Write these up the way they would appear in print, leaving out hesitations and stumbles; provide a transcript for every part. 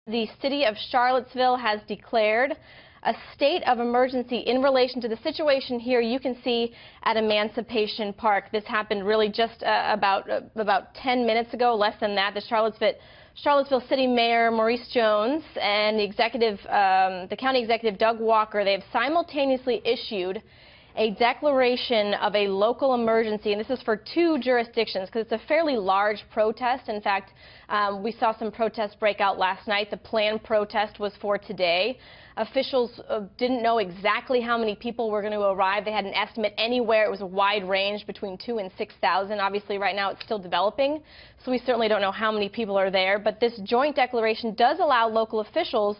The city of Charlottesville has declared a state of emergency in relation to the situation here you can see at Emancipation Park. This happened really just about 10 minutes ago, less than that. The Charlottesville City Mayor Maurice Jones and the county executive Doug Walker, they have simultaneously issued a declaration of a local emergency, and this is for two jurisdictions because it's a fairly large protest. In fact, we saw some protests break out last night. The planned protest was for today. Officials didn't know exactly how many people were going to arrive. They had an estimate anywhere. It was a wide range between 2,000 and 6,000. Obviously, right now it's still developing, so we certainly don't know how many people are there. But this joint declaration does allow local officials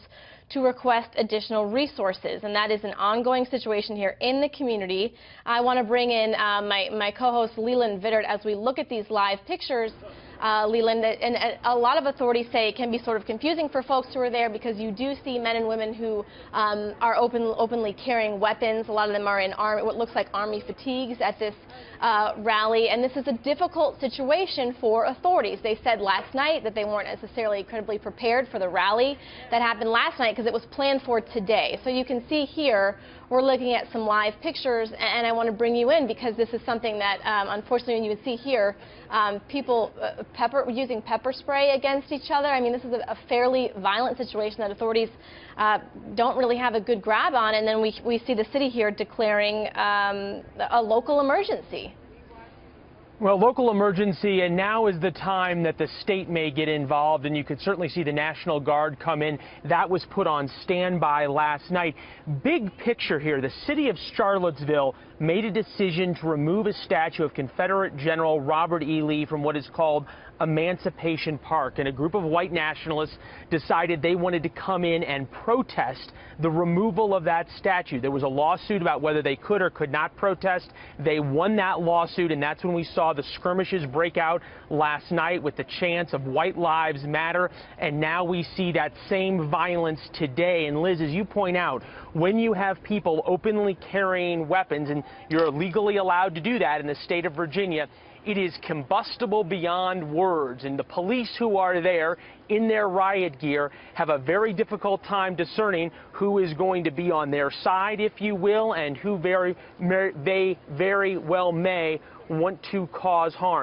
to request additional resources, and that is an ongoing situation here in the community. I want to bring in my co-host Leland Vittert as we look at these live pictures. Leland, and a lot of authorities say it can be sort of confusing for folks who are there because you do see men and women who are openly carrying weapons. A lot of them are in what looks like army fatigues at this rally, and this is a difficult situation for authorities. They said last night that they weren't necessarily incredibly prepared for the rally that happened last night because it was planned for today. So you can see here we're looking at some live pictures, and I want to bring you in because this is something that unfortunately you would see here, people using pepper spray against each other. I mean, this is a fairly violent situation that authorities don't really have a good grab on, and then we see the city here declaring a local emergency. Well, local emergency, and now is the time that the state may get involved, and you could certainly see the National Guard come in. That was put on standby last night. Big picture here, the city of Charlottesville made a decision to remove a statue of Confederate General Robert E. Lee from what is called Emancipation Park, and a group of white nationalists decided they wanted to come in and protest the removal of that statue. There was a lawsuit about whether they could or could not protest. They won that lawsuit, and that's when we saw the skirmishes break out last night with the chants of White Lives Matter, and now we see that same violence today. And Liz, as you point out, when you have people openly carrying weapons, and you're legally allowed to do that in the state of Virginia, it is combustible beyond words, and the police who are there in their riot gear have a very difficult time discerning who is going to be on their side, if you will, and who they very well may want to cause harm.